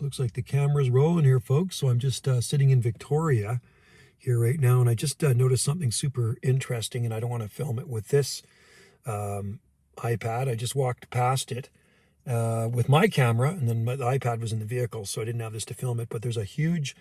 Looks like the camera's rolling here, folks. So I'm just sitting in Victoria here right now, and I just noticed something super interesting, and I don't want to film it with this iPad. I just walked past it with my camera, and then the iPad was in the vehicle, so I didn't have this to film it. But there's a huge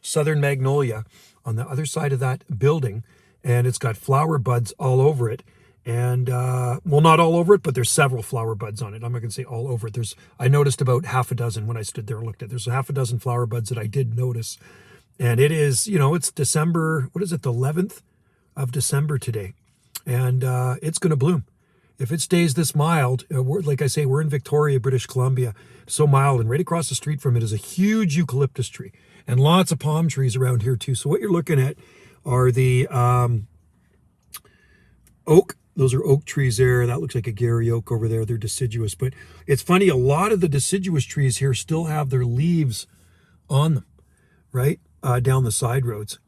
southern magnolia on the other side of that building, and it's got flower buds all over it. And well, not all over it, but there's several flower buds on it. I'm not gonna say all over it. I noticed about half a dozen when I stood there and looked at it. There's half a dozen flower buds that I did notice. And it is, it's December, what is it, the 11th of December today. And it's gonna bloom. If it stays this mild, like I say, we're in Victoria, British Columbia, so mild, and right across the street from it is a huge eucalyptus tree and lots of palm trees around here too. So what you're looking at are the oak. Those are oak trees there. That looks like a Gary oak over there. They're deciduous. But it's funny, a lot of the deciduous trees here still have their leaves on them, right? Down the side roads.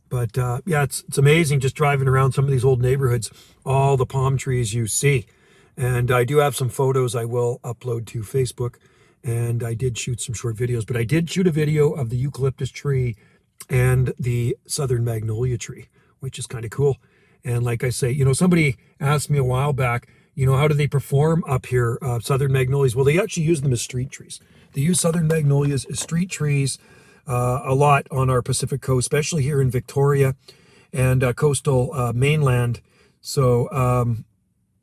But yeah, it's amazing just driving around some of these old neighborhoods, all the palm trees you see. And I do have some photos I will upload to Facebook. And I did shoot some short videos. But I did shoot a video of the eucalyptus tree and the southern magnolia tree, which is kind of cool. And like I say, somebody asked me a while back, how do they perform up here, southern magnolias? Well, they actually use them as street trees. They use southern magnolias as street trees a lot on our Pacific coast, especially here in Victoria and coastal mainland. So,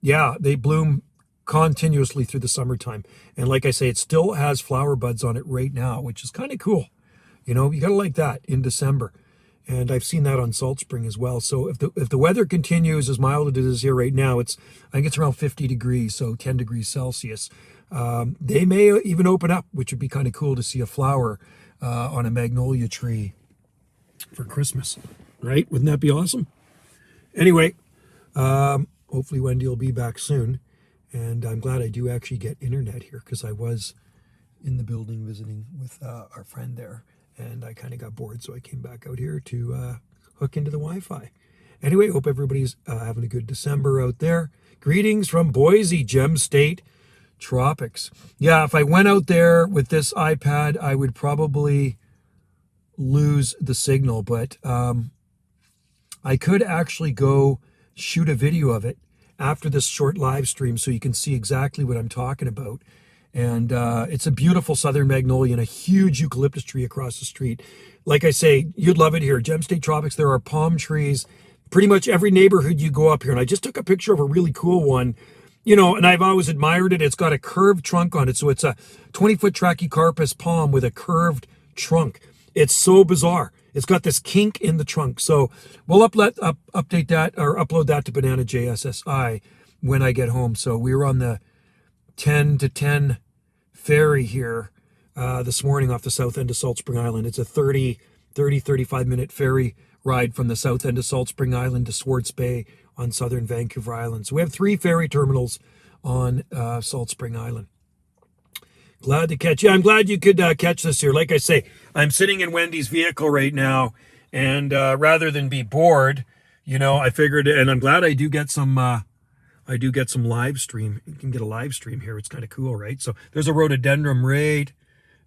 yeah, they bloom continuously through the summertime. And like I say, it still has flower buds on it right now, which is kind of cool. You got to like that in December. And I've seen that on Salt Spring as well. So if the weather continues as mild as it is here right now, I think it's around 50 degrees, so 10 degrees Celsius. They may even open up, which would be kind of cool to see a flower on a magnolia tree for Christmas, right? Wouldn't that be awesome? Anyway, hopefully Wendy will be back soon. And I'm glad I do actually get internet here because I was in the building visiting with our friend there. And I kind of got bored, so I came back out here to hook into the Wi-Fi. Anyway, hope everybody's having a good December out there. Greetings from Boise, Gem State Tropics. Yeah, if I went out there with this iPad, I would probably lose the signal, but I could actually go shoot a video of it after this short live stream so you can see exactly what I'm talking about. And it's a beautiful southern magnolia and a huge eucalyptus tree across the street. Like I say, you'd love it here. Gem State Tropics, there are palm trees. Pretty much every neighborhood you go up here. And I just took a picture of a really cool one, and I've always admired it. It's got a curved trunk on it. So it's a 20-foot Trachycarpus palm with a curved trunk. It's so bizarre. It's got this kink in the trunk. So we'll update that or upload that to Banana JSSI when I get home. So we were on the 10 to 10 ferry here this morning off the south end of Salt Spring Island. It's a 35-minute ferry ride from the south end of Salt Spring Island to Swartz Bay on southern Vancouver Island. So we have 3 ferry terminals on Salt Spring Island. Glad to catch you. I'm glad you could catch this here. Like I say, I'm sitting in Wendy's vehicle right now, and rather than be bored, I figured, and I'm glad I do get some live stream. You can get a live stream here. It's kind of cool, right? So there's a rhododendron right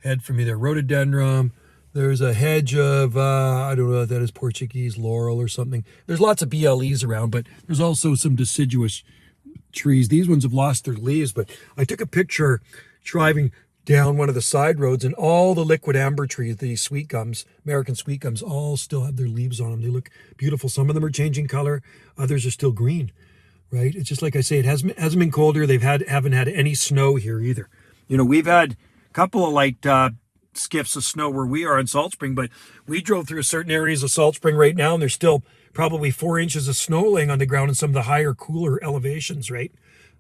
ahead from me there. Rhododendron. There's a hedge of, I don't know if that is Portuguese laurel or something. There's lots of BLEs around, but there's also some deciduous trees. These ones have lost their leaves, but I took a picture driving down one of the side roads, and all the liquid amber trees, the sweet gums, American sweet gums, all still have their leaves on them. They look beautiful. Some of them are changing color. Others are still green. Right? It's just like I say, it hasn't been colder. Haven't had any snow here either. We've had a couple of light skiffs of snow where we are in Salt Spring, but we drove through certain areas of Salt Spring right now, and there's still probably 4 inches of snow laying on the ground in some of the higher, cooler elevations, right?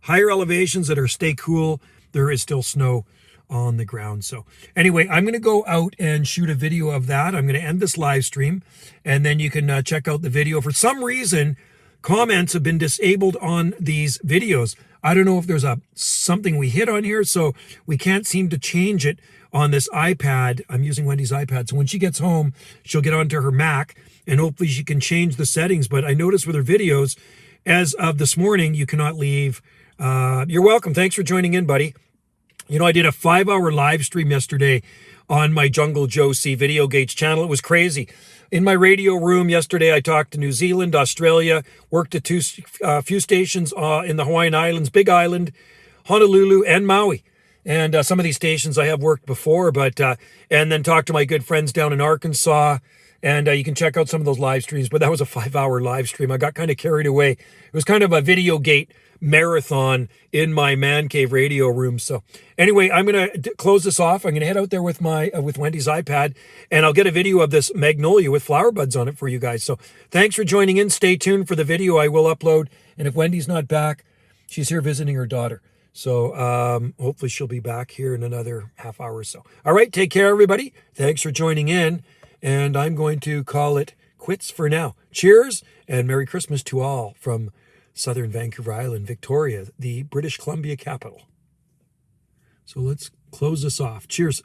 Higher elevations that stay cool, there is still snow on the ground. So anyway, I'm going to go out and shoot a video of that. I'm going to end this live stream, and then you can check out the video. For some reason, comments have been disabled on these videos. I don't know if there's something we hit on here, so we can't seem to change it on this iPad. I'm using Wendy's iPad, so when she gets home, she'll get onto her Mac, and hopefully she can change the settings. But I noticed with her videos, as of this morning, you cannot leave. You're welcome. Thanks for joining in, buddy. You know, I did a 5-hour live stream yesterday on my Jungle Joe C Video Gates channel. It was crazy. In my radio room yesterday, I talked to New Zealand, Australia, worked at a few stations in the Hawaiian Islands, Big Island, Honolulu, and Maui. And some of these stations I have worked before, but and then talked to my good friends down in Arkansas. And you can check out some of those live streams. But that was a 5-hour live stream. I got kind of carried away. It was kind of a Video Gate marathon in my man cave radio room. So anyway, I'm going to close this off. I'm going to head out there with my with Wendy's iPad, and I'll get a video of this magnolia with flower buds on it for you guys. So thanks for joining in. Stay tuned for the video I will upload. And if Wendy's not back, she's here visiting her daughter. So hopefully she'll be back here in another half hour or so. All right, take care, everybody. Thanks for joining in. And I'm going to call it quits for now. Cheers and Merry Christmas to all from Southern Vancouver Island, Victoria, the British Columbia capital. So let's close this off. Cheers.